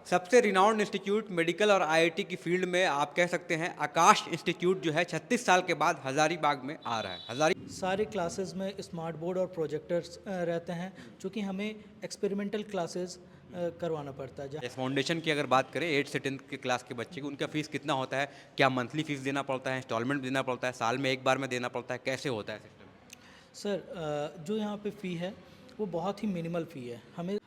सबसे renowned institute medical और IIT की फील्ड में आप कह सकते हैं आकाश इंस्टीट्यूट जो है 36 साल के बाद हज़ारीबाग में आ रहा है। सारे क्लासेस में स्मार्ट बोर्ड और प्रोजेक्टर्स रहते हैं, चूँकि हमें एक्सपेरिमेंटल क्लासेस करवाना पड़ता है। इस फाउंडेशन की अगर बात करें 8 से 10 के क्लास के बच्चे की, उनका फीस कितना होता है? क्या मंथली फीस देना पड़ता है, इंस्टॉलमेंट देना पड़ता है, साल में एक बार में देना पड़ता है, कैसे होता है सिस्टम? सर, जो यहाँ पे फ़ी है वो बहुत ही मिनिमल फ़ी है। हमें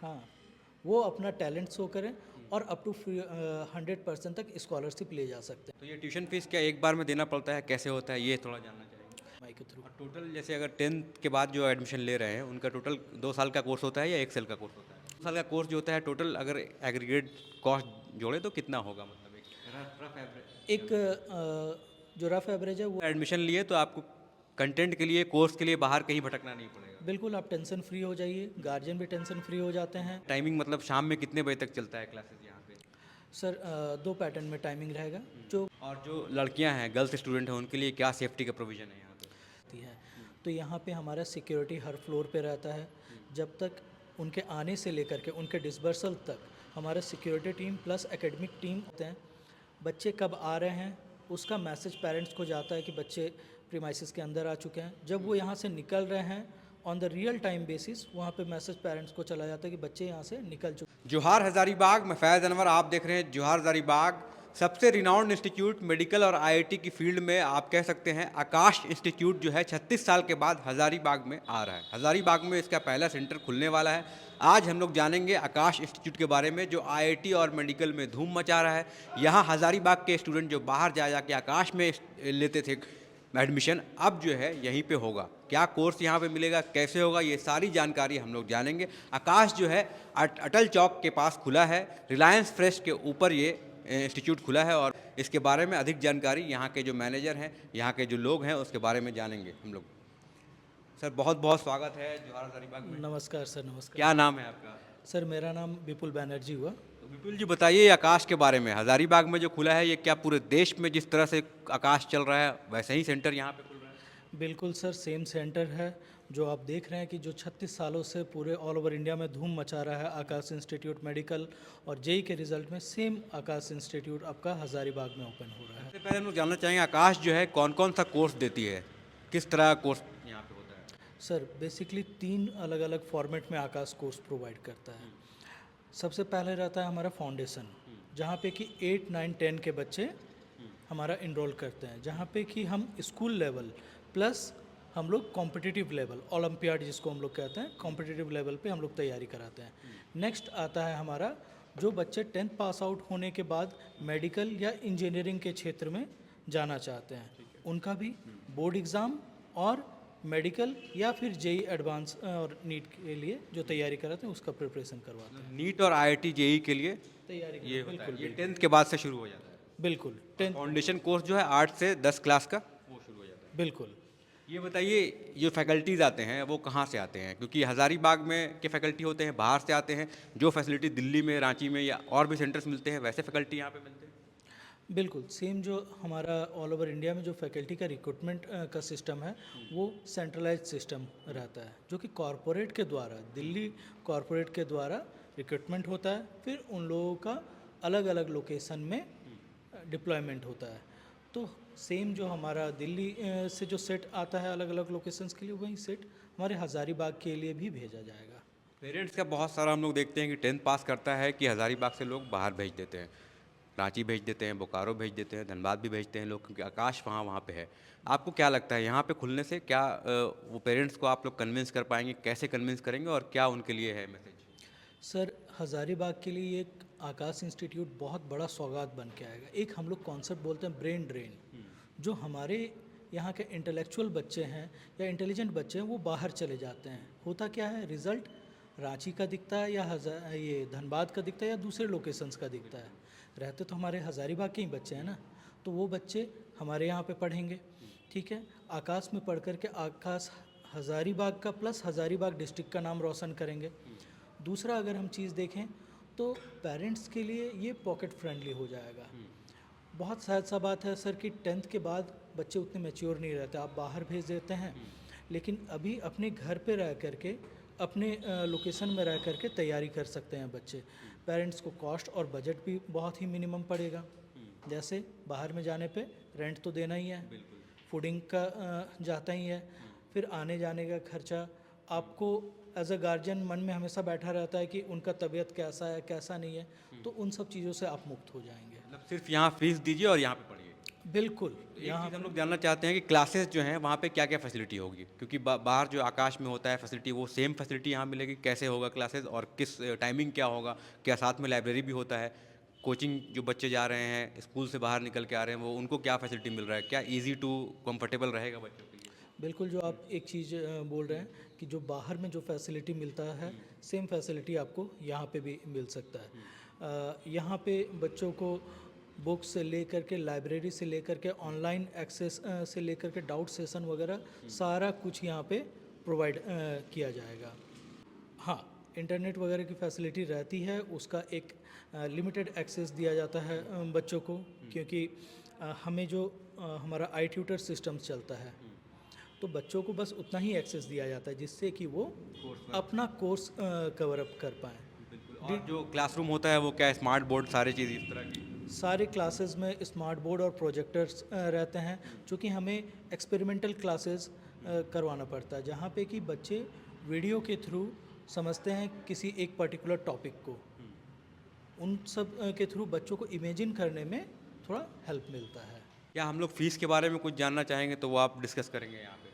वो अपना टैलेंट शो करें और अप टू 100% तक स्कॉलरशिप ले जा सकते तो ये ट्यूशन फीस क्या एक बार में देना पड़ता है, कैसे होता है, ये थोड़ा जानना चाहेंगे। हैं माई के थ्रू। और टोटल जैसे अगर 10th के बाद जो एडमिशन ले रहे हैं उनका टोटल 2 साल का कोर्स होता है या 1 साल का कोर्स होता है? 2 साल का कोर्स जो होता है टोटल अगर एग्रीगेट कॉस्ट जोड़े तो कितना होगा, मतलब एक रफ एवरेज? एक जो रफ एवरेज है वो एडमिशन लिए तो आपको कंटेंट के लिए, कोर्स के लिए बाहर कहीं भटकना नहीं पड़ेगा। बिल्कुल, आप टेंशन फ्री हो जाइए, गार्जियन भी टेंशन फ्री हो जाते हैं। टाइमिंग मतलब शाम में कितने बजे तक चलता है क्लासेस यहाँ पे? सर, 2 पैटर्न में टाइमिंग रहेगा जो और जो लड़कियाँ हैं, गर्ल्स स्टूडेंट हैं, उनके लिए क्या सेफ्टी का प्रोविज़न है यहाँ पे? होती है। तो यहाँ पे हमारा सिक्योरिटी हर फ्लोर पे रहता है। जब तक उनके आने से लेकर के उनके डिसबर्सल तक हमारा security team plus academic team होते हैं। बच्चे कब आ रहे हैं उसका मैसेज पेरेंट्स को जाता है कि बच्चे प्रीमाइसिस के अंदर आ चुके हैं। जब वो यहाँ से निकल रहे हैं on the real time basis वहाँ पे मैसेज पेरेंट्स को चला जाता है कि बच्चे यहाँ से निकल चुके हैं। जोहार हज़ारीबाग, मैं फैज़ अनवर, आप देख रहे हैं जोहार हज़ारीबाग। सबसे रिनाउंड इंस्टीट्यूट मेडिकल और आईआईटी की फील्ड में आप कह सकते हैं आकाश इंस्टीट्यूट जो है 36 साल के बाद हज़ारीबाग में आ रहा है। हज़ारीबाग में इसका पहला सेंटर खुलने वाला है। आज हम लोग जानेंगे आकाश इंस्टीट्यूट के बारे में जो आईआईटी और मेडिकल में धूम मचा रहा है। यहाँ हज़ारीबाग के स्टूडेंट जो बाहर जा जा के आकाश में लेते थे एडमिशन, अब जो है यहीं पे होगा। क्या कोर्स यहाँ पे मिलेगा, कैसे होगा, ये सारी जानकारी हम लोग जानेंगे। आकाश जो है अटल चौक के पास खुला है, रिलायंस फ्रेश के ऊपर ये इंस्टीट्यूट खुला है और इसके बारे में अधिक जानकारी यहाँ के जो मैनेजर हैं, यहाँ के जो लोग हैं, उसके बारे में जानेंगे हम लोग। सर बहुत बहुत स्वागत है जोहार हज़ारीबाग में। नमस्कार सर, नमस्कार। क्या नाम है आपका? सर, मेरा नाम विपुल बैनर्जी हुआ। तो विपुल जी बताइए आकाश के बारे में। हज़ारीबाग में जो खुला है ये क्या पूरे देश में जिस तरह से आकाश चल रहा है वैसे ही सेंटर यहाँ पे खुल रहा है? बिल्कुल सर, सेम सेंटर है जो आप देख रहे हैं कि जो 36 सालों से पूरे ऑल ओवर इंडिया में धूम मचा रहा है आकाश इंस्टीट्यूट मेडिकल, और जेई के रिजल्ट में सेम आकाश इंस्टीट्यूट आपका हज़ारीबाग में ओपन हो रहा है। सबसे पहले हम लोग जानना चाहेंगे आकाश जो है कौन कौन सा कोर्स देती है, किस तरह का कोर्स यहाँ पे होता है? सर, बेसिकली 3 अलग अलग फॉर्मेट में आकाश कोर्स प्रोवाइड करता है। सबसे पहले रहता है हमारा फाउंडेशन, जहाँ पे कि 8, 9, 10 के बच्चे हमारा इनरोल करते हैं, जहाँ पे कि हम स्कूल लेवल प्लस हम लोग कॉम्पिटिटिव लेवल, ओलंपियाड जिसको हम लोग कहते हैं, कॉम्पिटिटिव लेवल पे हम लोग तैयारी कराते हैं। नेक्स्ट आता है हमारा जो बच्चे 10th पास आउट होने के बाद मेडिकल या इंजीनियरिंग के क्षेत्र में जाना चाहते हैं, उनका भी बोर्ड एग्ज़ाम और मेडिकल या फिर जेई एडवांस और नीट के लिए जो तैयारी कराते हैं उसका प्रिपरेशन करवाते हैं। नीट और आईआईटी जेई के लिए तैयारी ये बिल्कुल होता है, ये बिल्कुल 10th के बाद से शुरू हो जाता है। बिल्कुल 10th फाउंडेशन कोर्स जो है 8 से 10 क्लास का वो शुरू हो जाता है। बिल्कुल। ये बताइए जो फैकल्टीज़ आते हैं वो कहाँ से आते हैं, क्योंकि हज़ारीबाग में के फैकल्टी होते हैं, बाहर से आते हैं, जो फैसिलिटी दिल्ली में, रांची में या और भी सेंटर्स मिलते हैं वैसे फैकल्टी यहाँ पे मिलते हैं? बिल्कुल सेम जो हमारा ऑल ओवर इंडिया में जो फैकल्टी का रिक्रूटमेंट का सिस्टम है वो सेंट्रलाइज सिस्टम रहता है, जो कि कॉरपोरेट के द्वारा, दिल्ली कॉरपोरेट के द्वारा रिक्रूटमेंट होता है, फिर उन लोगों का अलग अलग लोकेशन में डिप्लॉयमेंट होता है। तो सेम जो हमारा दिल्ली से जो सेट आता है अलग अलग लोकेशंस के लिए, वही सेट हमारे हज़ारीबाग के लिए भी भेजा जाएगा। पेरेंट्स का बहुत सारा हम लोग देखते हैं कि 10th पास करता है कि हज़ारीबाग से लोग बाहर भेज देते हैं, रांची भेज देते हैं, बोकारो भेज देते हैं, धनबाद भी भेजते हैं लोग, क्योंकि आकाश वहाँ वहाँ पे है। आपको क्या लगता है यहाँ पे खुलने से क्या वो पेरेंट्स को आप लोग कन्विंस कर पाएंगे, कैसे कन्विंस करेंगे और क्या उनके लिए है मैसेज? सर, हज़ारीबाग के लिए एक आकाश इंस्टीट्यूट बहुत बड़ा सौगात बन के आएगा। एक हम लोग कॉन्सेप्ट बोलते हैं ब्रेन ड्रेन, जो हमारे यहाँ के इंटेलेक्चुअल बच्चे हैं या इंटेलिजेंट बच्चे हैं वो बाहर चले जाते हैं। होता क्या है, रिज़ल्ट रांची का दिखता है या ये धनबाद का दिखता है या दूसरे लोकेशंस का दिखता है। रहते तो हमारे हज़ारीबाग के ही बच्चे हैं ना, तो वो बच्चे हमारे यहाँ पे पढ़ेंगे, ठीक है। आकाश में पढ़ कर के आकाश हज़ारीबाग का प्लस हज़ारीबाग डिस्ट्रिक्ट का नाम रोशन करेंगे। दूसरा अगर हम चीज़ देखें तो पेरेंट्स के लिए ये पॉकेट फ्रेंडली हो जाएगा। बहुत सहज सा बात है सर कि 10th के बाद बच्चे उतने मैच्योर नहीं रहते, आप बाहर भेज देते हैं, लेकिन अभी अपने घर पे रह करके अपने लोकेशन में रह करके तैयारी कर सकते हैं बच्चे। पेरेंट्स को कॉस्ट और बजट भी बहुत ही मिनिमम पड़ेगा। जैसे बाहर में जाने पे रेंट तो देना ही है, फूडिंग का जाता ही है, फिर आने जाने का खर्चा। आपको एज अ गार्जियन मन में हमेशा बैठा रहता है कि उनका तबीयत कैसा है कैसा नहीं है, तो उन सब चीज़ों से आप मुक्त हो जाएंगे। मतलब सिर्फ यहाँ फीस दीजिए और यहाँ पे पढ़िए। बिल्कुल। एक यहाँ चीज़ हम लोग जानना चाहते हैं कि क्लासेस जो हैं वहाँ पे क्या क्या फैसिलिटी होगी, क्योंकि बाहर जो आकाश में होता है फैसिलिटी, वो सेम फैसिलिटी यहाँ मिलेगी? कैसे होगा क्लासेस और किस टाइमिंग क्या होगा? क्या साथ में लाइब्रेरी भी होता है? कोचिंग जो बच्चे जा रहे हैं स्कूल से बाहर निकल के आ रहे हैं, वो उनको क्या फैसिलिटी मिल रहा है? क्या ईजी टू कंफर्टेबल रहेगा बच्चों के लिए? बिल्कुल, जो आप एक चीज़ बोल रहे हैं कि जो बाहर में जो फैसिलिटी मिलता है, सेम फैसिलिटी आपको यहाँ पे भी मिल सकता है। यहाँ पे बच्चों को बुक्स से लेकर के, लाइब्रेरी से लेकर के, ऑनलाइन एक्सेस से लेकर के, डाउट सेशन वगैरह सारा कुछ यहाँ पे प्रोवाइड किया जाएगा। हाँ, इंटरनेट वगैरह की फैसिलिटी रहती है, उसका एक लिमिटेड एक्सेस दिया जाता है बच्चों को, क्योंकि हमें जो हमारा आई ट्यूटर सिस्टम चलता है, तो बच्चों को बस उतना ही एक्सेस दिया जाता है जिससे कि वो अपना कोर्स कवर अप कर पाएँ। और जो क्लासरूम होता है वो क्या स्मार्ट बोर्ड सारी चीज़ इस तरह की? सारे क्लासेस में स्मार्ट बोर्ड और प्रोजेक्टर्स रहते हैं, चूँकि हमें एक्सपेरिमेंटल क्लासेस करवाना पड़ता है, जहाँ पे कि बच्चे वीडियो के थ्रू समझते हैं किसी एक पर्टिकुलर टॉपिक को। उन सब के थ्रू बच्चों को इमेजिन करने में थोड़ा हेल्प मिलता है। क्या हम लोग फीस के बारे में कुछ जानना चाहेंगे तो वो आप डिस्कस करेंगे यहाँ पे?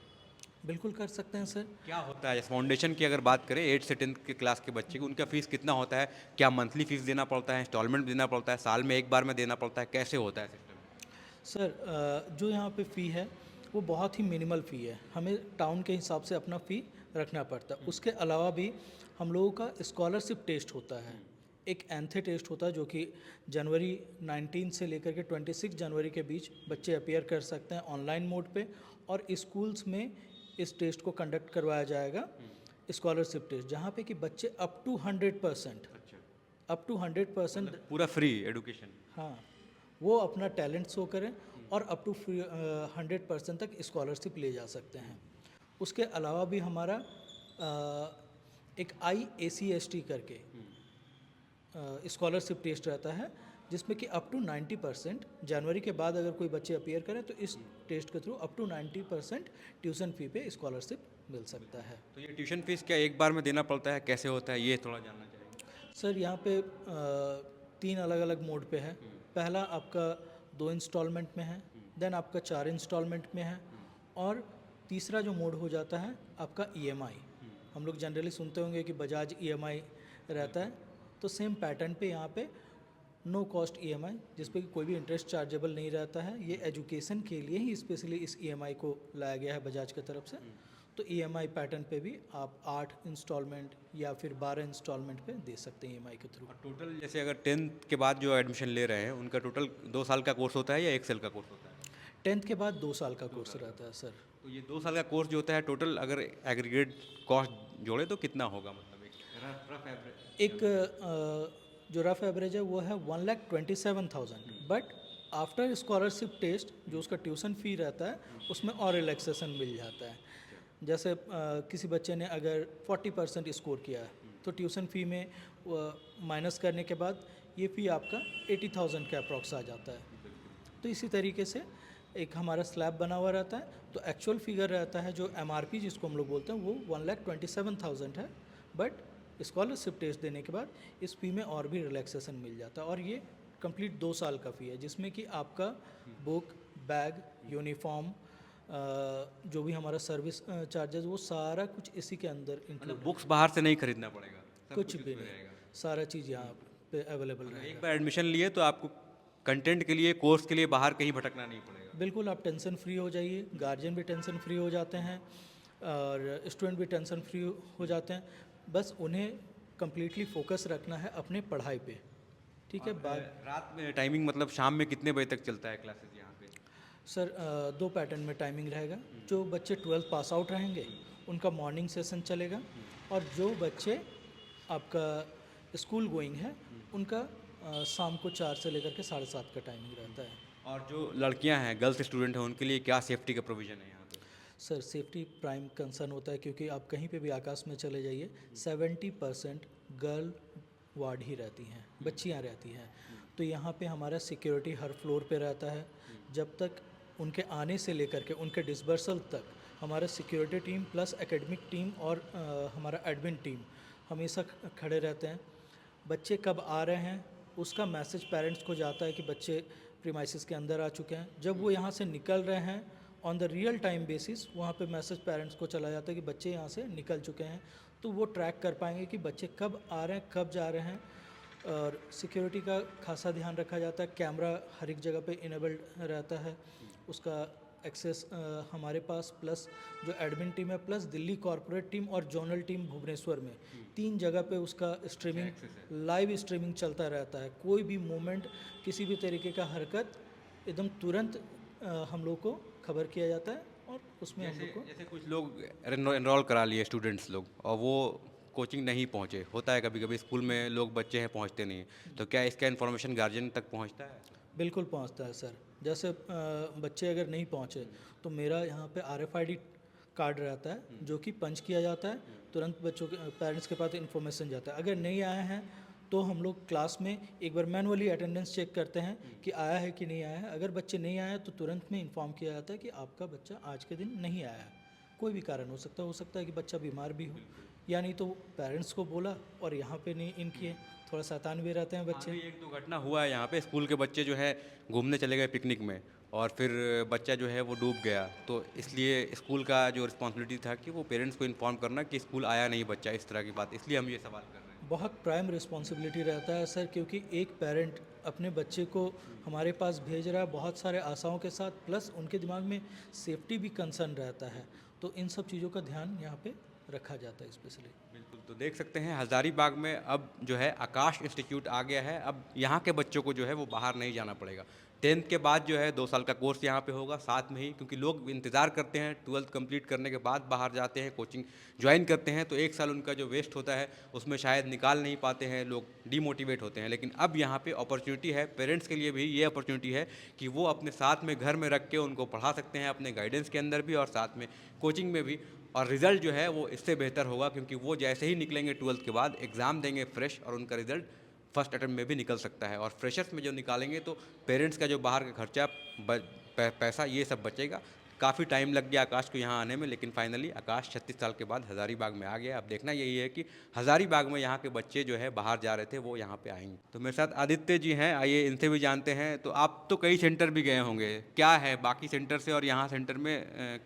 बिल्कुल कर सकते हैं सर। क्या होता है फाउंडेशन की अगर बात करें 8 से 10 के क्लास के बच्चे की, उनका फीस कितना होता है? क्या मंथली फीस देना पड़ता है, इंस्टॉलमेंट देना पड़ता है, साल में एक बार में देना पड़ता है, कैसे होता है सिस्टम? सर, जो यहाँ पे फ़ी है वो बहुत ही मिनिमल फ़ी है, हमें टाउन के हिसाब से अपना फ़ी रखना पड़ता है। उसके अलावा भी हम लोगों का स्कॉलरशिप टेस्ट होता है, एक एंथे टेस्ट होता है, जो कि जनवरी 19 से लेकर के 26 जनवरी के बीच बच्चे अपीयर कर सकते हैं ऑनलाइन मोड पे, और स्कूल्स में इस टेस्ट को कंडक्ट करवाया जाएगा, स्कॉलरशिप टेस्ट, जहाँ पे कि बच्चे अप टू 100%, अप टू 100%, पूरा फ्री एडुकेशन? हाँ, वो अपना टैलेंट शो करें और अप टू 100% तक स्कॉलरशिप ले जा सकते हैं। उसके अलावा भी हमारा एक IACST करके स्कॉलरशिप टेस्ट रहता है, जिसमें कि अप टू 90%, जनवरी के बाद अगर कोई बच्चे अपीयर करें तो इस टेस्ट के through up to 90% tuition fee पे स्कॉलरशिप मिल सकता है। तो ये ट्यूशन फीस क्या एक बार में देना पड़ता है, कैसे होता है, ये थोड़ा जानना चाहेंगे? सर, यहाँ पे 3 अलग अलग मोड पे है। पहला आपका 2 इंस्टॉलमेंट में है, देन आपका 4 इंस्टॉलमेंट में है, और तीसरा जो मोड हो जाता है आपका EMI। हम लोग जनरली सुनते होंगे कि बजाज EMI रहता है, तो सेम पैटर्न पे यहाँ पे नो कॉस्ट EMI, जिस पे कि कोई भी इंटरेस्ट चार्जेबल नहीं रहता है। ये एजुकेशन के लिए ही स्पेशली इस EMI को लाया गया है बजाज की तरफ से। तो EMI पैटर्न पे भी आप 8 इंस्टॉलमेंट या फिर 12 इंस्टॉलमेंट पे दे सकते हैं EMI के थ्रू। और टोटल जैसे अगर 10th के बाद जो एडमिशन ले रहे हैं उनका टोटल 2 साल का कोर्स होता है या 1 साल का कोर्स होता है? 10th के बाद 2 साल का कोर्स रहता है सर। तो ये 2 साल का कोर्स जो होता है टोटल अगर एग्रीगेट कॉस्ट जोड़े तो कितना होगा, मतलब एक रफ एवरेज? एक जो रफ एवरेज है वो है 1,27,000, बट आफ्टर स्कॉलरशिप टेस्ट जो उसका ट्यूशन फ़ी रहता है उसमें और रिलैक्सेशन मिल जाता है। जैसे किसी बच्चे ने अगर 40% स्कोर किया है तो ट्यूशन फ़ी में माइनस करने के बाद ये फ़ी आपका 80,000 के अप्रॉक्स आ जाता है। तो इसी तरीके से एक हमारा स्लैब बना हुआ रहता है, तो एक्चुअल फिगर रहता है जो MRP जिसको हम लोग बोलते हैं वो 1,27,000 है, बट स्कॉलरशिप टेस्ट देने के बाद इस फ़ी में और भी रिलैक्सेशन मिल जाता है, और ये कंप्लीट 2 साल का फ़ी है, जिसमें कि आपका बुक, बैग, यूनिफॉर्म, जो भी हमारा सर्विस चार्जेस, वो सारा कुछ इसी के अंदर इंक्लूड। मतलब बुक्स बाहर से नहीं खरीदना पड़ेगा, सब कुछ कुछ भी इसमें नहीं, रहेगा? सारा चीज़ यहाँ पे अवेलेबल एक रहेगा। बार एडमिशन लिए तो आपको कंटेंट के लिए, कोर्स के लिए बाहर कहीं भटकना नहीं पड़ेगा? बिल्कुल, आप टेंशन फ्री हो जाइए, गार्जियन भी टेंशन फ्री हो जाते हैं और स्टूडेंट भी टेंशन फ्री हो जाते हैं। बस उन्हें कम्प्लीटली फोकस रखना है अपने पढ़ाई पे, ठीक है। बाद रात में टाइमिंग मतलब शाम में कितने बजे तक चलता है क्लासेस यहाँ पे? सर, 2 पैटर्न में टाइमिंग रहेगा। जो बच्चे 12th पास आउट रहेंगे उनका मॉर्निंग सेशन चलेगा, और जो बच्चे आपका स्कूल गोइंग है उनका शाम को 4 से लेकर के 7:30 का टाइमिंग रहता है। और जो लड़कियाँ हैं, गर्ल्स स्टूडेंट हैं, उनके लिए क्या सेफ्टी का प्रोविज़न है यहाँ पे? सर, सेफ्टी प्राइम कंसर्न होता है, क्योंकि आप कहीं पे भी आकाश में चले जाइए 70% गर्ल वार्ड ही रहती हैं, बच्चियां रहती हैं। तो यहाँ पे हमारा सिक्योरिटी हर फ्लोर पे रहता है। जब तक उनके आने से लेकर के उनके डिसबर्सल तक हमारा security team plus academic team और हमारा एडमिन टीम हमेशा खड़े रहते हैं। बच्चे कब आ रहे हैं उसका मैसेज पेरेंट्स को जाता है कि बच्चे प्रीमाइसिस के अंदर आ चुके हैं। जब वो यहाँ से निकल रहे हैं on the real time basis वहाँ पे मैसेज पेरेंट्स को चला जाता है कि बच्चे यहाँ से निकल चुके हैं। तो वो ट्रैक कर पाएंगे कि बच्चे कब आ रहे हैं कब जा रहे हैं। और सिक्योरिटी का खासा ध्यान रखा जाता है। कैमरा हर एक जगह पे इनेबल्ड रहता है, उसका एक्सेस हमारे पास प्लस जो एडमिन टीम है प्लस दिल्ली कॉरपोरेट टीम और जोनल टीम भुवनेश्वर में 3 जगह पे उसका स्ट्रीमिंग लाइव स्ट्रीमिंग चलता रहता है। कोई भी मोमेंट किसी भी तरीके का हरकत एकदम तुरंत हम लोग को खबर किया जाता है और उसमें हम लोग को जैसे कुछ लोग एनरोल करा लिए स्टूडेंट्स लोग और वो कोचिंग नहीं पहुंचे, होता है कभी कभी स्कूल में लोग बच्चे हैं पहुंचते नहीं हैं, तो क्या इसका इन्फॉर्मेशन गार्जियन तक पहुंचता है? बिल्कुल पहुंचता है सर। जैसे बच्चे अगर नहीं पहुंचे तो मेरा यहाँ पे RFID कार्ड रहता है जो कि पंच किया जाता है, तुरंत बच्चों के पेरेंट्स के पास इन्फॉर्मेशन जाता है। अगर नहीं आए हैं तो हम लोग क्लास में एक बार मैनुअली अटेंडेंस चेक करते हैं कि आया है कि नहीं आया है। अगर बच्चे नहीं आए हैं तो तुरंत में इन्फॉर्म किया जाता है कि आपका बच्चा आज के दिन नहीं आया है। कोई भी कारण हो सकता है कि बच्चा बीमार भी हो या नहीं तो पेरेंट्स को बोला और यहाँ पे नहीं इन किए। थोड़ा शैतान भी रहते हैं बच्चे। अभी एक दो घटना हुआ है यहाँ पे, स्कूल के बच्चे जो है घूमने चले गए पिकनिक में और फिर बच्चा जो है वो डूब गया, तो इसलिए स्कूल का जो रिस्पॉन्सिबिलिटी था कि वो पेरेंट्स को इन्फॉर्म करना कि स्कूल आया नहीं बच्चा, इस तरह की बात, इसलिए हम ये सवाल कर रहे हैं। बहुत प्राइम रिस्पॉन्सिबिलिटी रहता है सर, क्योंकि एक पेरेंट अपने बच्चे को हमारे पास भेज रहा है बहुत सारे आशाओं के साथ, प्लस उनके दिमाग में सेफ्टी भी कंसर्न रहता है। तो इन सब चीज़ों का ध्यान यहाँ पे रखा जाता है स्पेशली। बिल्कुल, तो देख सकते हैं हज़ारीबाग में अब जो है आकाश इंस्टीट्यूट आ गया है। अब यहाँ के बच्चों को जो है वो बाहर नहीं जाना पड़ेगा। 10th के बाद जो है 2 साल का कोर्स यहाँ पे होगा साथ में ही, क्योंकि लोग इंतज़ार करते हैं 12th कंप्लीट करने के बाद बाहर जाते हैं, कोचिंग ज्वाइन करते हैं, तो 1 साल उनका जो वेस्ट होता है उसमें शायद निकाल नहीं पाते हैं, लोग डीमोटिवेट होते हैं। लेकिन अब यहाँ पे अपॉर्चुनिटी है, पेरेंट्स के लिए भी ये अपॉर्चुनिटी है कि वो अपने साथ में घर में रख के उनको पढ़ा सकते हैं, अपने गाइडेंस के अंदर भी और साथ में कोचिंग में भी। और रिज़ल्ट जो है वो इससे बेहतर होगा, क्योंकि वो जैसे ही निकलेंगे 12th के बाद एग्ज़ाम देंगे फ्रेश और उनका रिज़ल्ट फर्स्ट अटेम्प्ट में भी निकल सकता है। और फ्रेशर्स में जो निकालेंगे तो पेरेंट्स का जो बाहर का खर्चा पैसा ये सब बचेगा। काफ़ी टाइम लग गया आकाश को यहाँ आने में, लेकिन फाइनली आकाश 36 साल के बाद हज़ारीबाग में आ गया। अब देखना यही है कि हज़ारीबाग में यहाँ के बच्चे जो है बाहर जा रहे थे वो यहाँ पे आएंगे। तो मेरे साथ आदित्य जी हैं, आइए इनसे भी जानते हैं। तो आप तो कई सेंटर भी गए होंगे, क्या है बाकी सेंटर से और यहाँ सेंटर में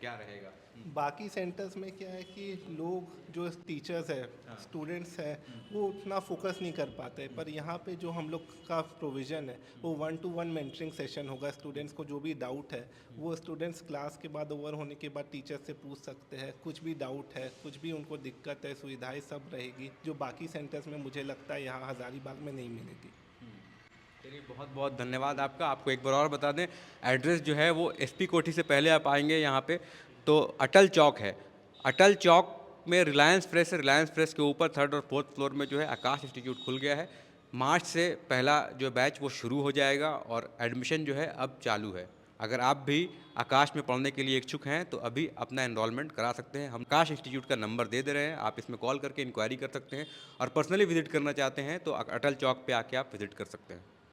क्या रहेगा? बाकी सेंटर्स में क्या है कि लोग जो टीचर्स है स्टूडेंट्स है वो उतना फोकस नहीं कर पाते, पर यहाँ पे जो हम लोग का प्रोविज़न है वो 1-to-1 मेंटरिंग सेशन होगा। स्टूडेंट्स को जो भी डाउट है वो स्टूडेंट्स क्लास के बाद ओवर होने के बाद टीचर से पूछ सकते हैं। कुछ भी डाउट है, कुछ भी उनको दिक्कत है, सुविधाएं सब रहेगी जो बाकी सेंटर्स में मुझे लगता है यहाँ हज़ारीबाग में नहीं मिलेगी। चलिए, बहुत बहुत धन्यवाद आपका। आपको एक बार और बता दें, एड्रेस जो है वो SP कोठी से पहले आप आएंगे यहाँ पे तो अटल चौक है। अटल चौक में रिलायंस फ्रेश है, रिलायंस फ्रेश के ऊपर 3rd और 4th फ्लोर में जो है आकाश इंस्टीट्यूट खुल गया है। मार्च से पहला जो बैच वो शुरू हो जाएगा और एडमिशन जो है अब चालू है। अगर आप भी आकाश में पढ़ने के लिए इच्छुक हैं तो अभी अपना एनरोलमेंट करा सकते हैं। हम आकाश इंस्टीट्यूट का नंबर दे रहे हैं, आप इसमें कॉल करके इंक्वायरी कर सकते हैं और पर्सनली विजिट करना चाहते हैं तो अटल चौक पे आके आप विजिट कर सकते हैं।